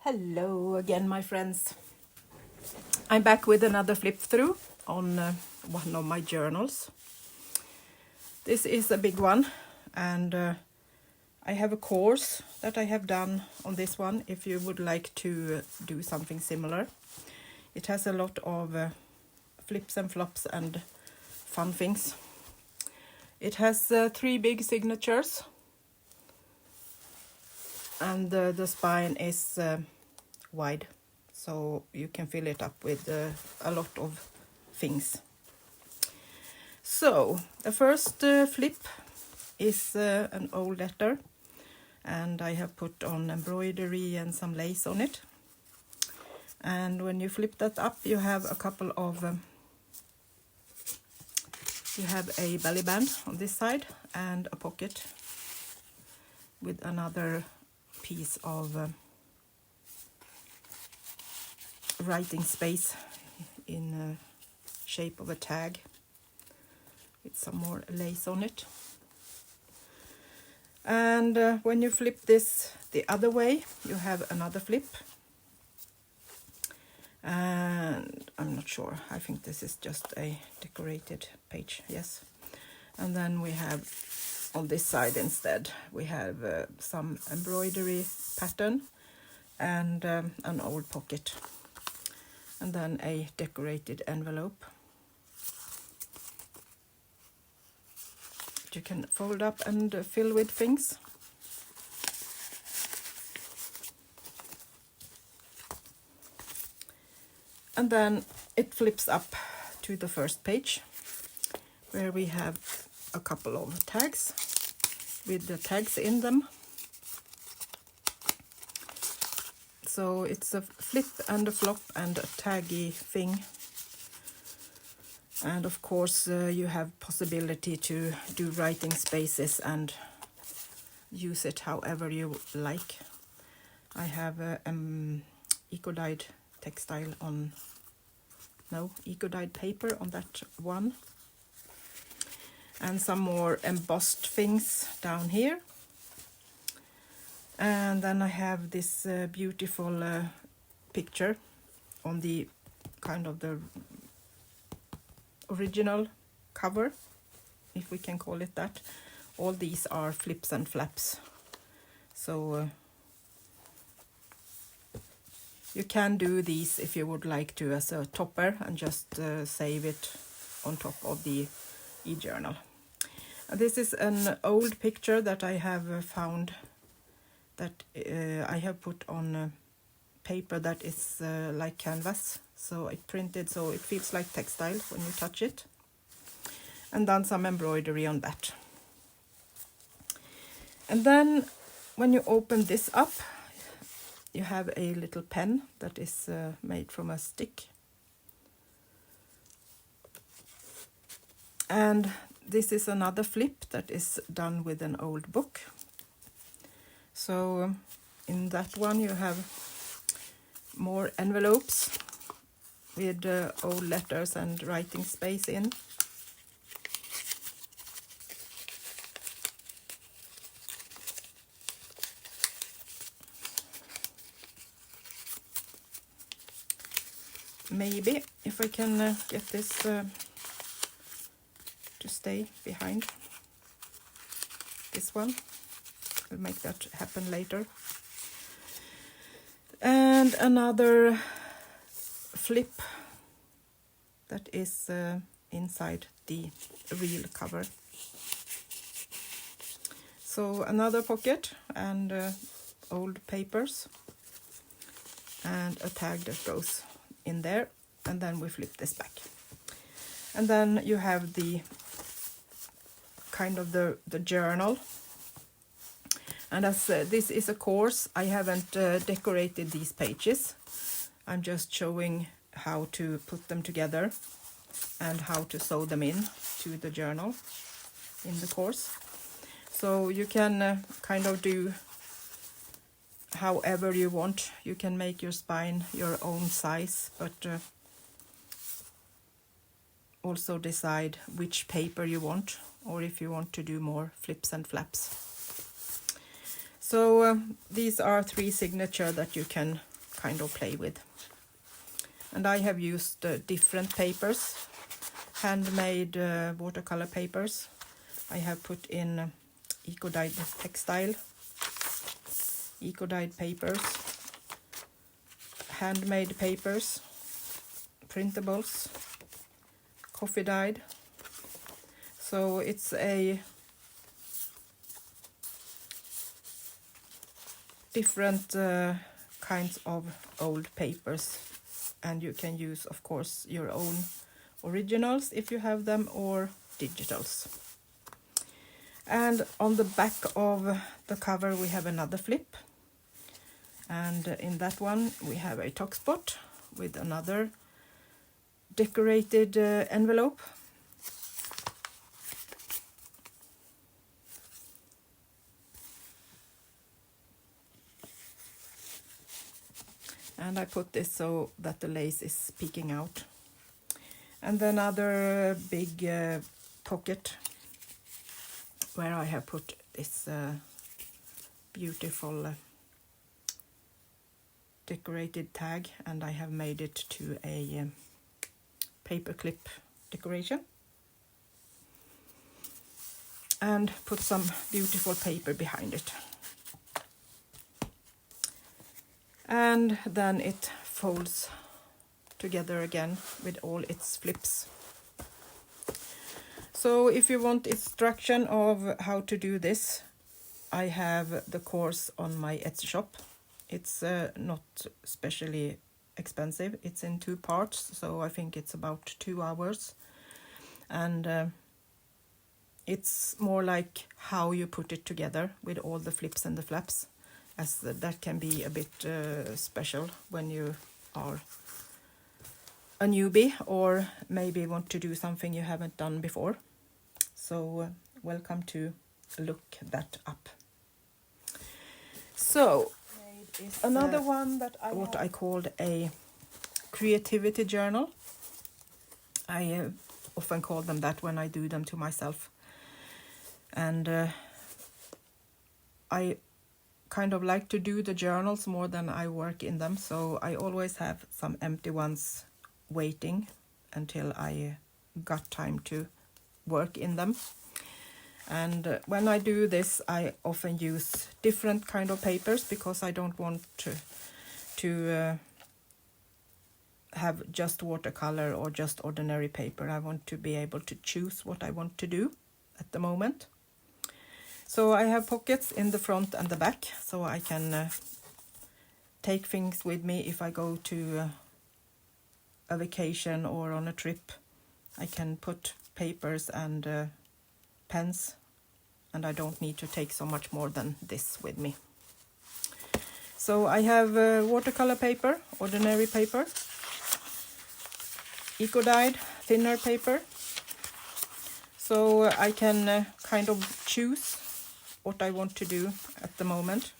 Hello again, my friends. I'm back with another flip through on one of my journals. This is a big one, and I have a course that I have done on this one if you would like to do something similar. It has a lot of flips and flops and fun things. It has 3 big signatures, and the spine is wide, so you can fill it up with a lot of things. So the first flip is an old letter, and I have put on embroidery and some lace on it. And when you flip that up, you have a couple of you have a belly band on this side and a pocket with another piece of writing space in shape of a tag with some more lace on it. And when you flip this the other way, you have another flip, and I'm not sure, I think this is just a decorated page, yes. And then we have on this side instead, we have some embroidery pattern and an old pocket, and then a decorated envelope. You can fold up and fill with things. And then it flips up to the first page, where we have a couple of tags with the tags in them. So it's a flip and a flop and a taggy thing. And of course you have possibility to do writing spaces and use it however you like. I have eco-dyed textile on, no, eco-dyed paper on that one. And some more embossed things down here. And then I have this beautiful picture on the kind of the original cover, if we can call it that. All these are flips and flaps, so you can do these if you would like to as a topper and just save it on top of the e-journal. This is an old picture that I have found that I have put on paper that is like canvas, so it printed so it feels like textile when you touch it, and done some embroidery on that. And then when you open this up, you have a little pen that is made from a stick, and this is another flip that is done with an old book. So in that one you have more envelopes with old letters and writing space in. Maybe if I can get this to stay behind this one, I'll make that happen later. And another flip that is inside the real cover. So another pocket and old papers and a tag that goes in there, and then we flip this back. And then you have the kind of the journal. And as this is a course, I haven't decorated these pages. I'm just showing how to put them together and how to sew them in to the journal in the course. So you can kind of do however you want. You can make your spine your own size, but also decide which paper you want, or if you want to do more flips and flaps. So these are 3 signatures that you can kind of play with. And I have used different papers, handmade watercolor papers. I have put in eco-dyed textile, eco-dyed papers, handmade papers, printables, coffee dyed. So it's a different kinds of old papers, and you can use, of course, your own originals if you have them, or digitals. And on the back of the cover we have another flip, and in that one we have a top spot with another decorated envelope. And I put this so that the lace is peeking out. And then another big pocket where I have put this beautiful decorated tag, and I have made it to a paperclip decoration. And put some beautiful paper behind it. And then it folds together again with all its flips. So if you want instruction of how to do this, I have the course on my Etsy shop. It's not especially expensive. It's in 2 parts, so I think it's about 2 hours. And it's more like how you put it together with all the flips and the flaps, as that can be a bit special when you are a newbie or maybe want to do something you haven't done before. So welcome to look that up. So another one that I called a creativity journal. I often call them that when I do them to myself. And I kind of like to do the journals more than I work in them, so I always have some empty ones waiting until I got time to work in them. And when I do this, I often use different kind of papers because I don't want to have just watercolor or just ordinary paper. I want to be able to choose what I want to do at the moment. So I have pockets in the front and the back, so I can take things with me if I go to a vacation or on a trip. I can put papers and pens, and I don't need to take so much more than this with me. So I have watercolor paper, ordinary paper, eco-dyed, thinner paper. So I can kind of choose what I want to do at the moment.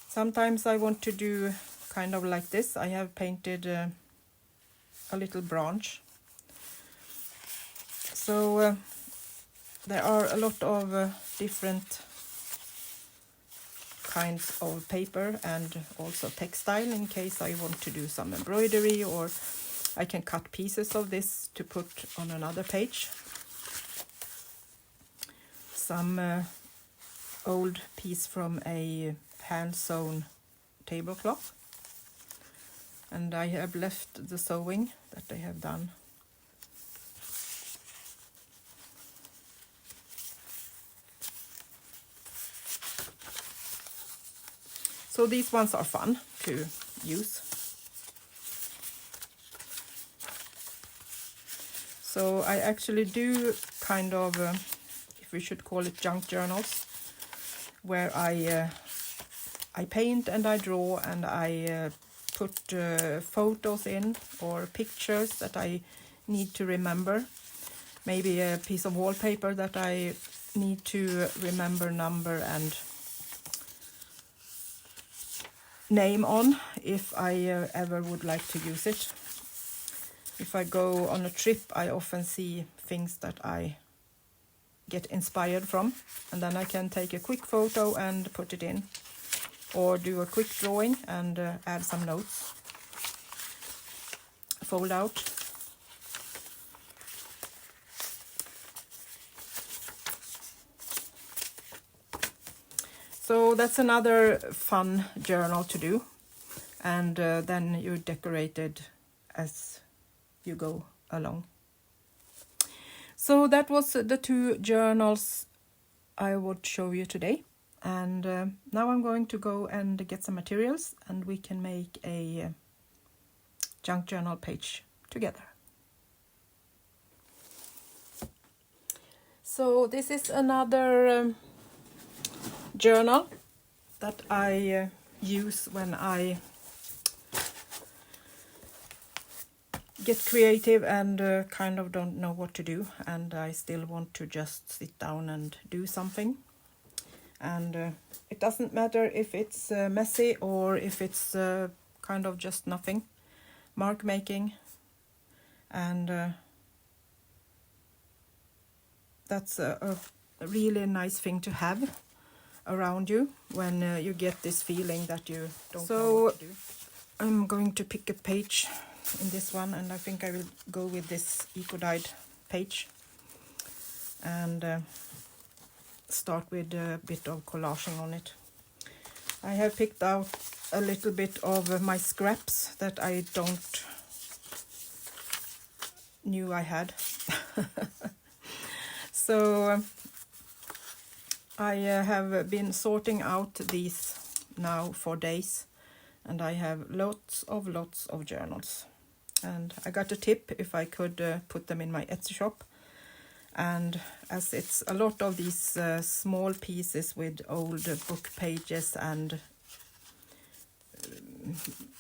Sometimes I want to do kind of like this. I have painted a little branch. So there are a lot of different kinds of paper and also textile in case I want to do some embroidery, or I can cut pieces of this to put on another page. Some old piece from a hand-sewn tablecloth, and I have left the sewing that I have done. So these ones are fun to use. So I actually do kind of, if we should call it junk journals, where I paint and I draw and I put photos in or pictures that I need to remember. Maybe a piece of wallpaper that I need to remember number and name on if I ever would like to use it. If I go on a trip, I often see things that I get inspired from, and then I can take a quick photo and put it in, or do a quick drawing and add some notes. Fold out. So that's another fun journal to do, and then you decorate it as you go along. So that was the 2 journals I would show you today, and now I'm going to go and get some materials, and we can make a junk journal page together. So this is another journal that I use when I get creative and kind of don't know what to do, and I still want to just sit down and do something. And it doesn't matter if it's messy or if it's kind of just nothing. Mark making, and that's a really nice thing to have around you when you get this feeling that you don't know what to do. I'm going to pick a page in this one, and I think I will go with this eco-dyed page and start with a bit of collaging on it. I have picked out a little bit of my scraps that I don't knew I had. So I have been sorting out these now for days, and I have lots of journals. And I got a tip if I could put them in my Etsy shop. And as it's a lot of these small pieces with old book pages and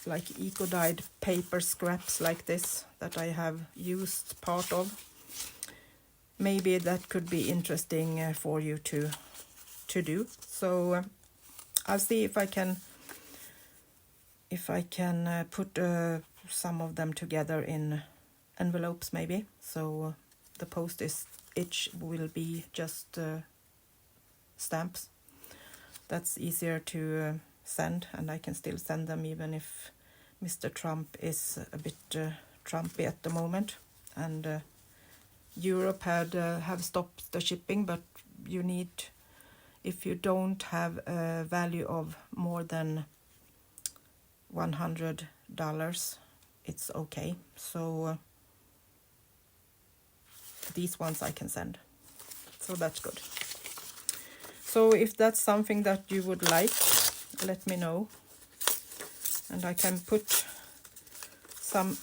like eco-dyed paper scraps like this that I have used part of, maybe that could be interesting for you to do. So I'll see if I can put some of them together in envelopes maybe, so the postage will be just stamps. That's easier to send, and I can still send them even if Mr. Trump is a bit Trumpy at the moment, and Europe have stopped the shipping, but you need, if you don't have a value of more than $100, it's okay. So these ones I can send, so that's good. So if that's something that you would like, let me know, and I can put some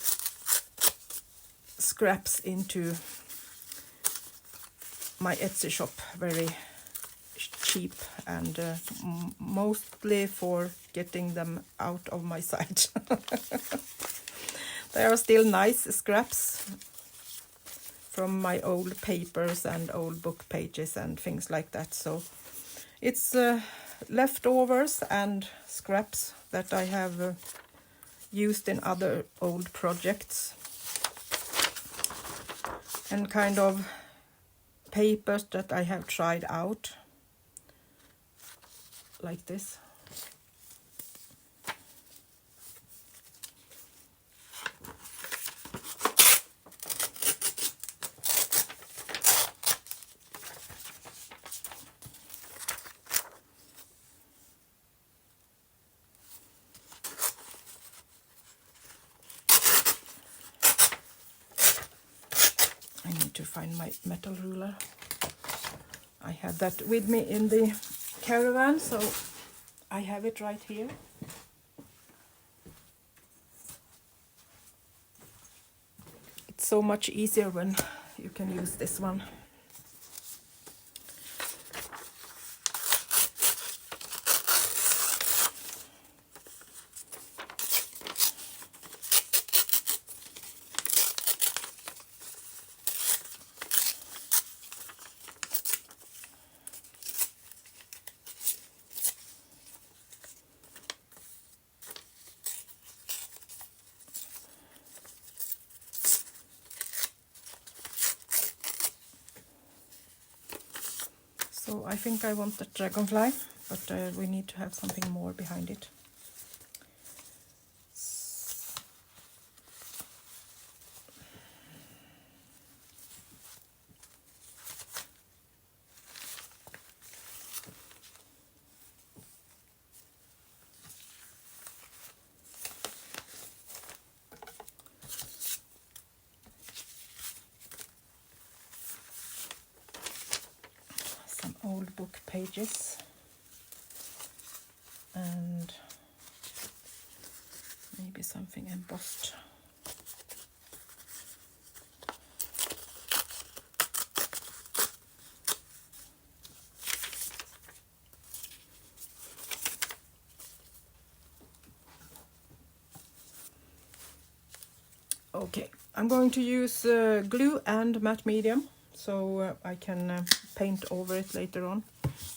scraps into my Etsy shop very cheap, and mostly for getting them out of my site. They are still nice scraps from my old papers and old book pages and things like that. So it's leftovers and scraps that I have used in other old projects, and kind of papers that I have tried out, like this. I need to find my metal ruler. I had that with me in the caravan, so I have it right here. It's so much easier when you can use this one. So I think I want the dragonfly, but we need to have something more behind it. Some old book pages and maybe something embossed. Okay, I'm going to use glue and matte medium, so I can paint over it later on,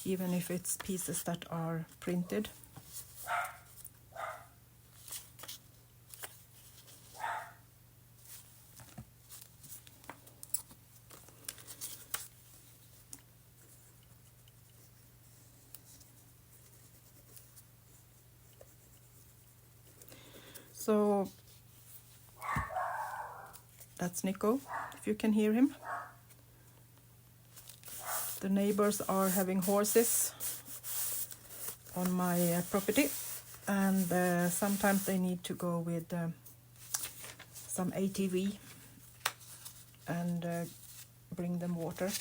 even if it's pieces that are printed. So that's Nico, if you can hear him. The neighbors are having horses on my property, and sometimes they need to go with some ATV and bring them water.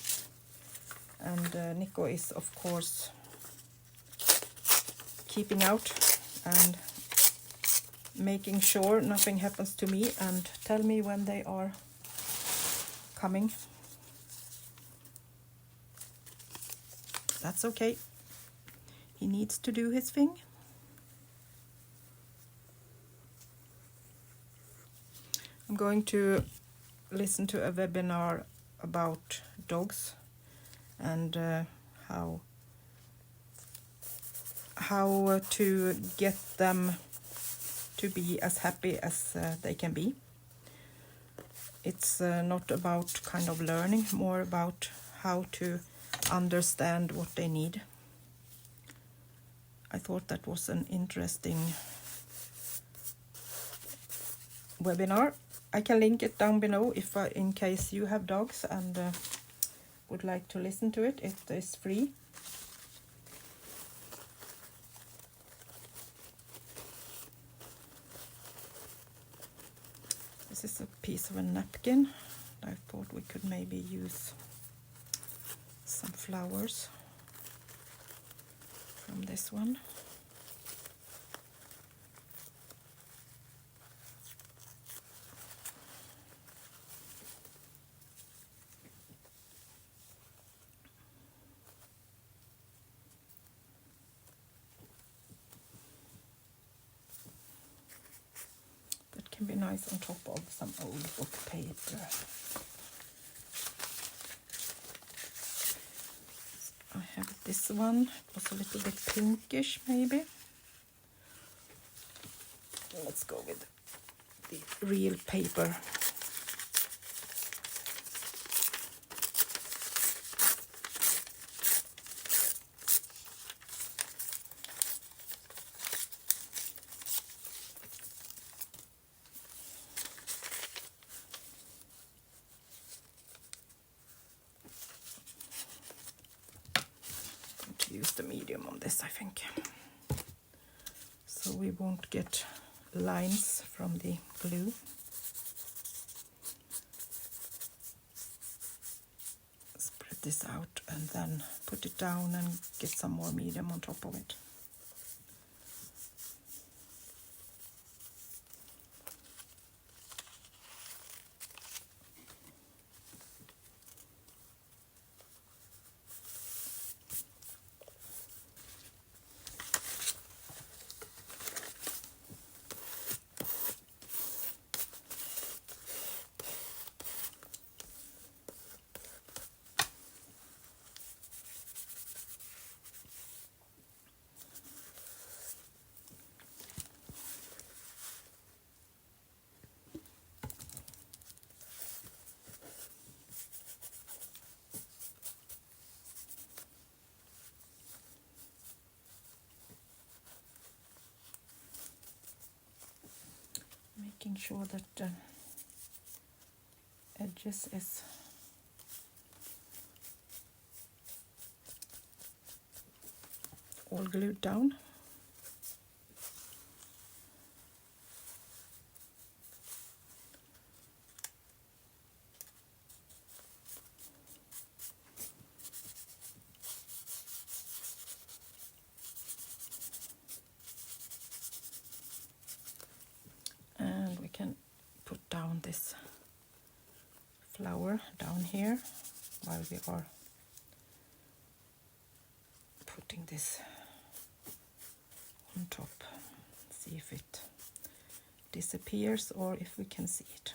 And Nico is of course keeping out and making sure nothing happens to me, and tell me when they are coming. That's okay. He needs to do his thing. I'm going to listen to a webinar about dogs and how to get them to be as happy as they can be. It's not about kind of learning, more about how to understand what they need. I thought that was an interesting webinar. I can link it down below if in case you have dogs and would like to listen to it. It is free. This is a piece of a napkin. I thought we could maybe use some flowers from this one. That can be nice on top of some old book paper. I have this one. It was a little bit pinkish maybe. Let's go with the real paper. Use the medium on this, I think, so we won't get lines from the glue. Spread this out and then put it down and get some more medium on top of it. ensure that the edges is all glued down. And we can put down this flower down here while we are putting this on top. See if it disappears or if we can see it.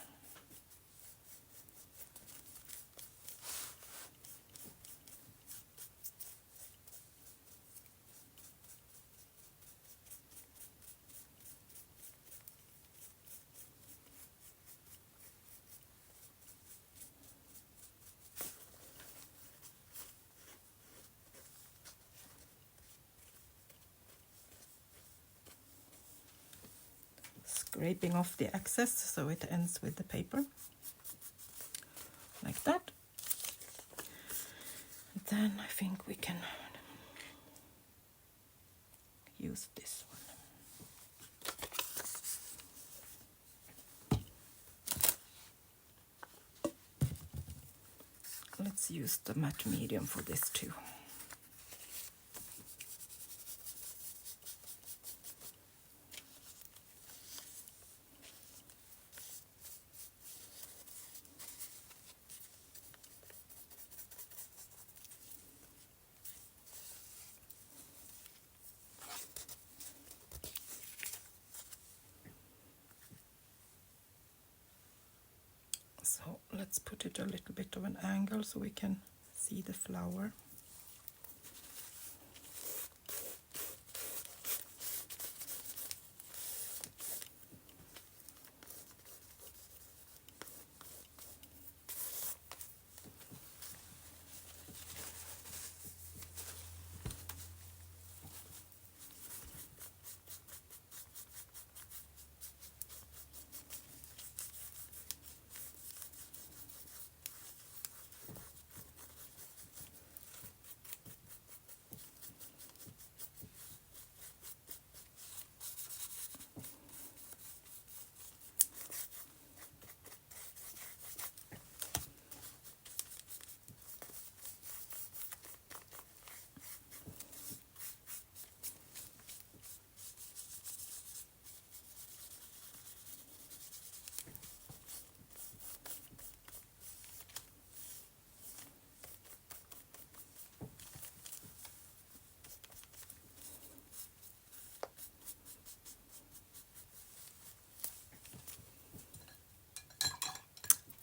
Scraping off the excess so it ends with the paper, like that. And then I think we can use this one. Let's use the matte medium for this too. So let's put it a little bit of an angle so we can see the flower.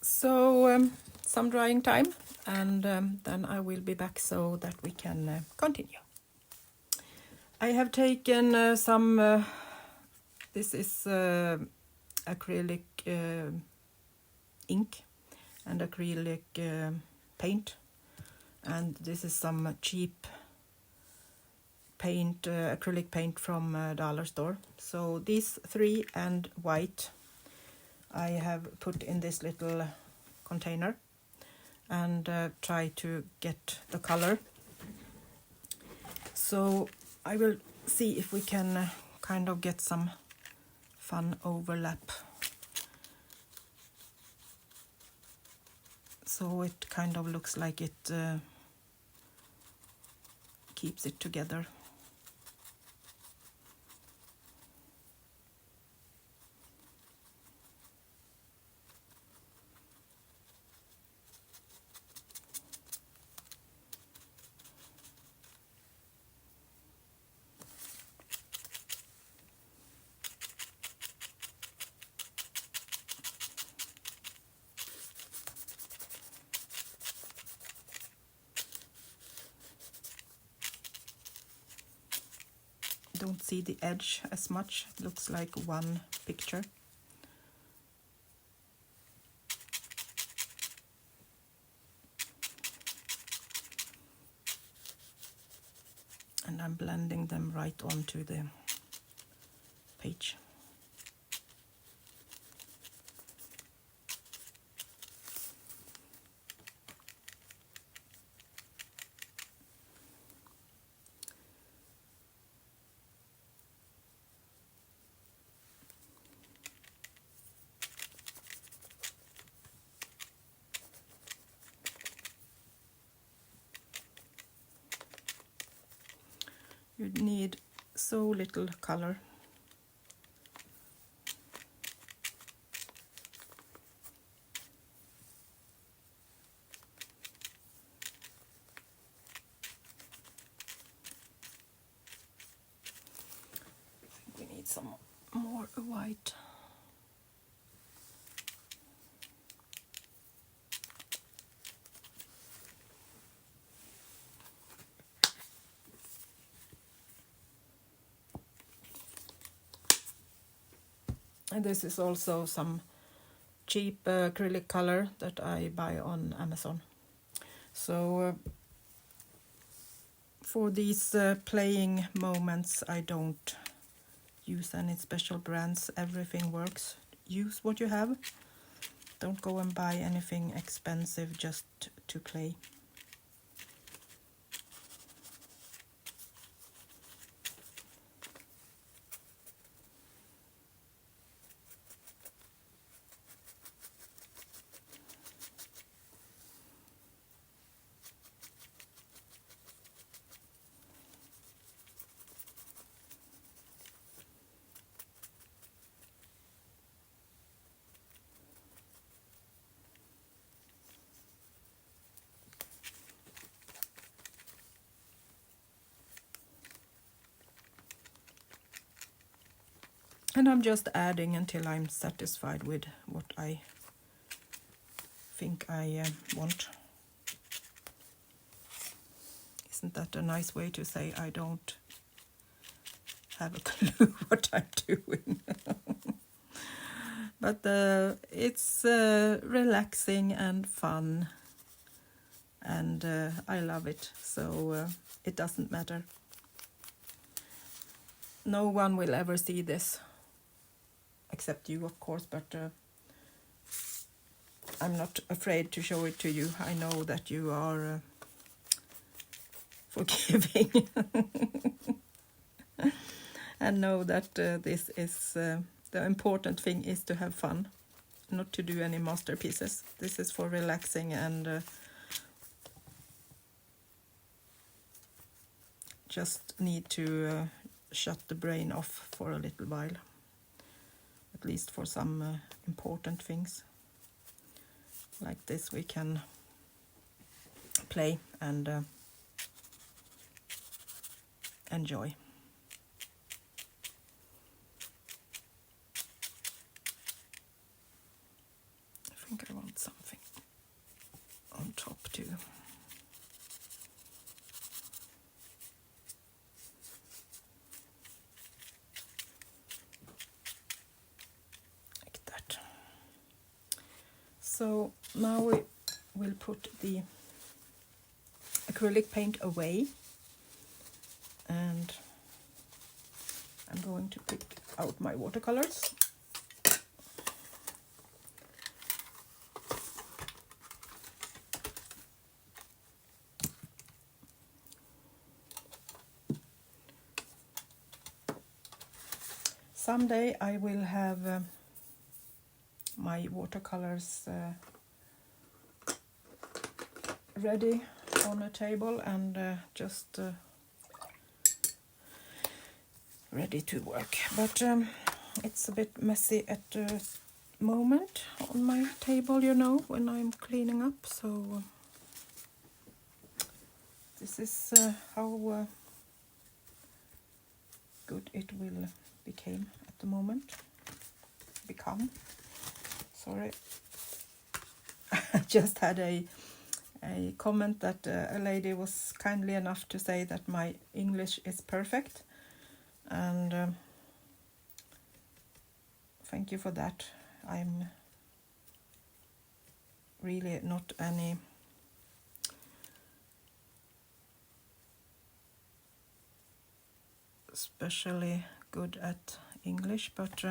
So some drying time, and then I will be back so that we can continue. I have taken some, this is acrylic ink and acrylic paint, and this is some cheap paint, acrylic paint from dollar store. So these three and white I have put in this little container and try to get the color. So I will see if we can kind of get some fun overlap. So it kind of looks like it keeps it together. Don't see the edge as much, it looks like one picture. And I'm blending them right onto the page. You need so little color. We need some more white. And this is also some cheap acrylic color that I buy on Amazon. So for these playing moments, I don't use any special brands. Everything works. Use what you have. Don't go and buy anything expensive just to play. And I'm just adding until I'm satisfied with what I think I want. Isn't that a nice way to say I don't have a clue what I'm doing? But it's relaxing and fun, and I love it, so it doesn't matter. No one will ever see this, except you, of course, but I'm not afraid to show it to you. I know that you are forgiving and know that this is the important thing is to have fun, not to do any masterpieces. This is for relaxing and just need to shut the brain off for a little while, at least for some important things. Like this we can play and enjoy. I think I want something on top too. Like that. So now we will put the acrylic paint away, and I'm going to pick out my watercolors. Someday I will have my watercolors ready on a table and just ready to work. But it's a bit messy at the moment on my table, you know, when I'm cleaning up. So this is how good it will become. Sorry. I just had a comment that a lady was kindly enough to say that my English is perfect, and thank you for that. I'm really not any especially good at English, but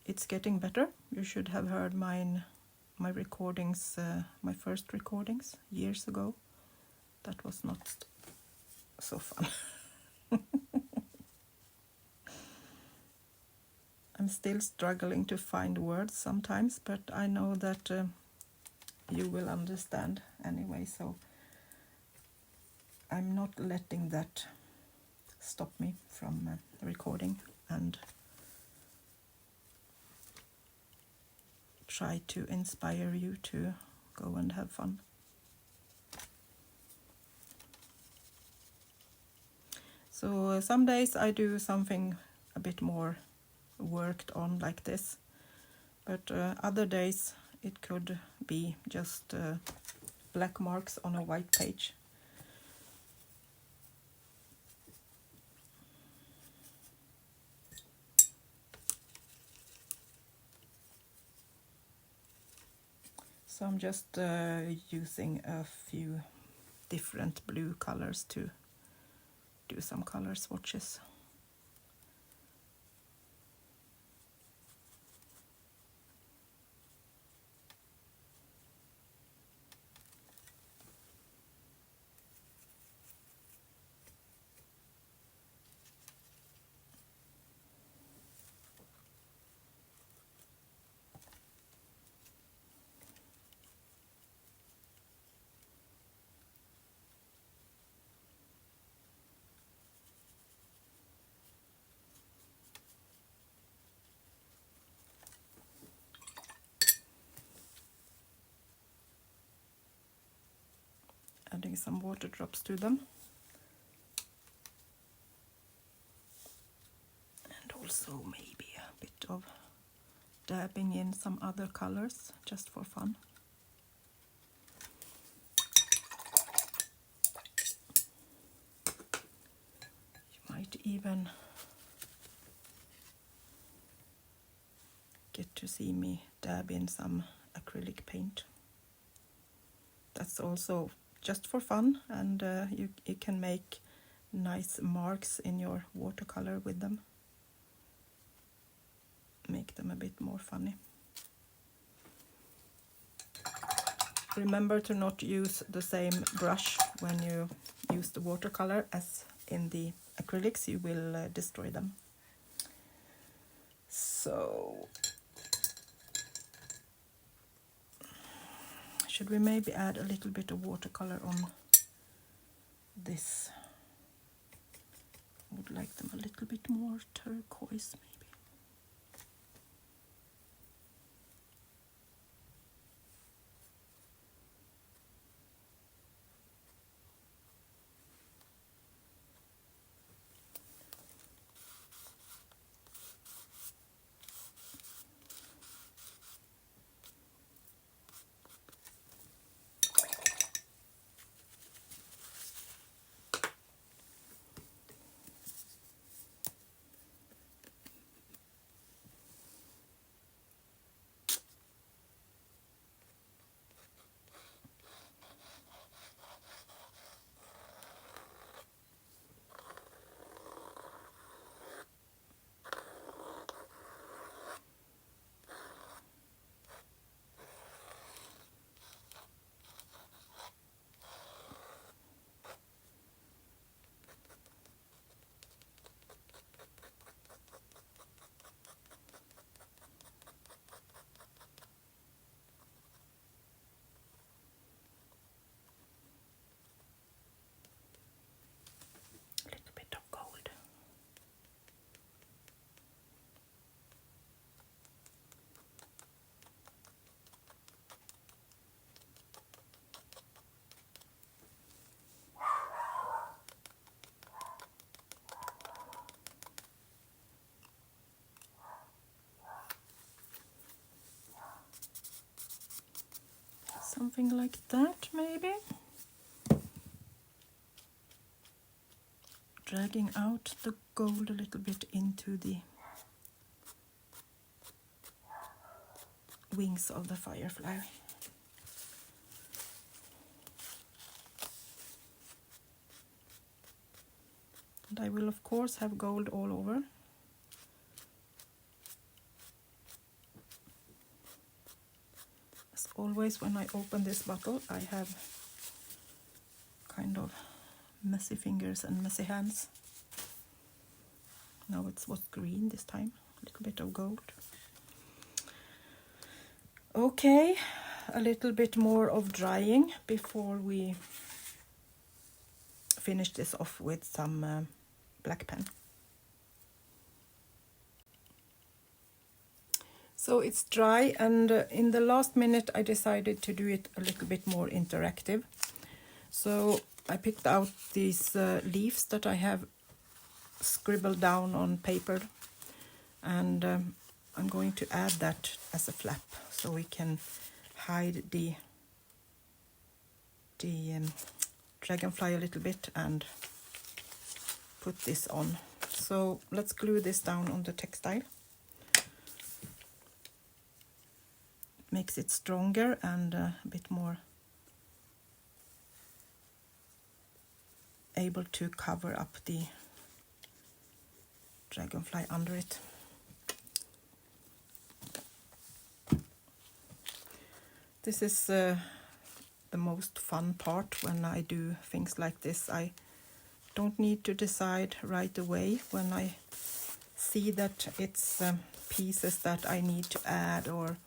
it's getting better. You should have heard my recordings, my first recordings years ago. That was not so fun. I'm still struggling to find words sometimes, but I know that you will understand anyway, so I'm not letting that stop me from recording and try to inspire you to go and have fun. So some days I do something a bit more worked on like this, but other days it could be just black marks on a white page. So I'm just using a few different blue colors to do some color swatches. Adding some water drops to them. And also maybe a bit of dabbing in some other colors just for fun. You might even get to see me dab in some acrylic paint. That's also just for fun, and you can make nice marks in your watercolor with them. Make them a bit more funny. Remember to not use the same brush when you use the watercolor as in the acrylics, you will destroy them. So should we maybe add a little bit of watercolor on this? I would like them a little bit more turquoise maybe. Something like that maybe. Dragging out the gold a little bit into the wings of the firefly. And I will of course have gold all over. As always when I open this bottle I have kind of messy fingers and messy hands. Now it's what's green this time, a little bit of gold. Okay, a little bit more of drying before we finish this off with some black pen. So it's dry, and in the last minute I decided to do it a little bit more interactive. So I picked out these leaves that I have scribbled down on paper, and I'm going to add that as a flap so we can hide the dragonfly a little bit and put this on. So let's glue this down on the textile. Makes it stronger and a bit more able to cover up the dragonfly under it. This is the most fun part when I do things like this. I don't need to decide right away when I see that it's pieces that I need to add or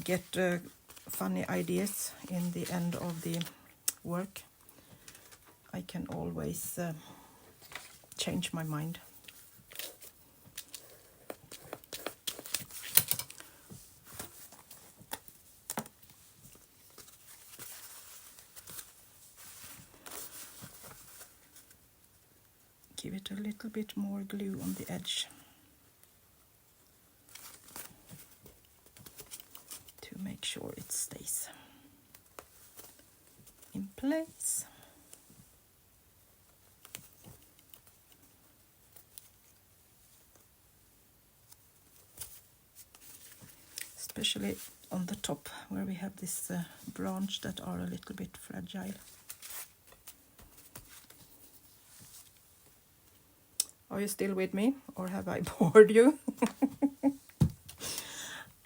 get funny ideas in the end of the work. I can always change my mind. Give it a little bit more glue on the edge to make sure it stays in place. Especially on the top where we have this branch that are a little bit fragile. Are you still with me, or have I bored you?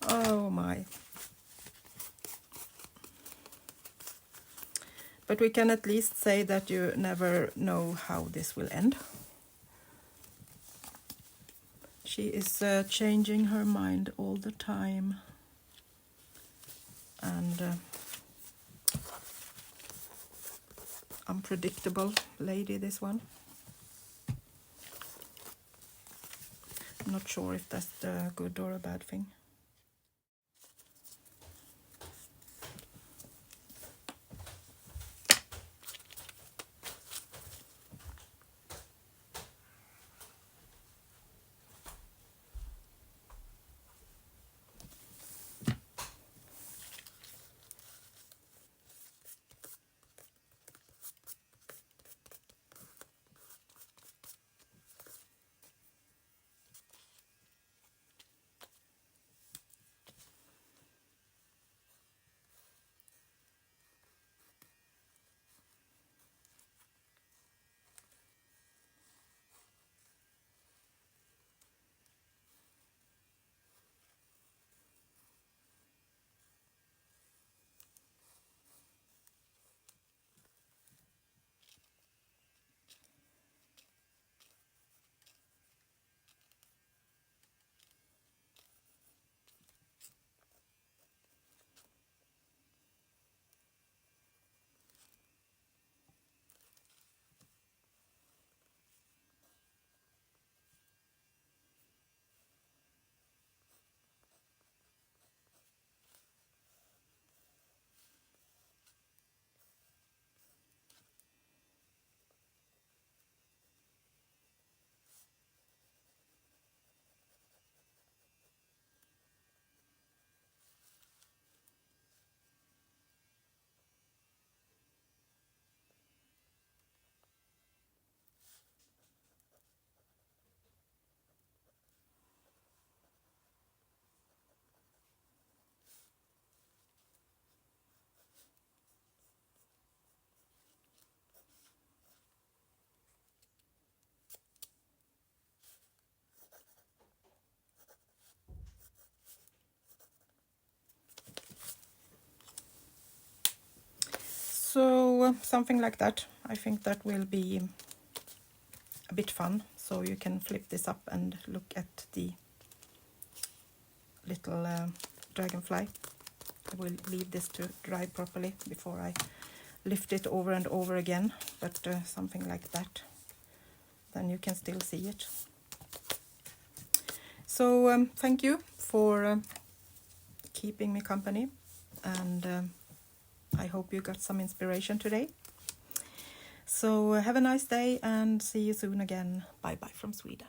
Oh my. But we can at least say that you never know how this will end. She is changing her mind all the time. And unpredictable lady, this one. I'm not sure if that's a good or a bad thing. So something like that. I think that will be a bit fun. So you can flip this up and look at the little dragonfly. I will leave this to dry properly before I lift it over and over again, but something like that. Then you can still see it. So thank you for keeping me company, and I hope you got some inspiration today. So have a nice day and see you soon again. Bye bye from Sweden.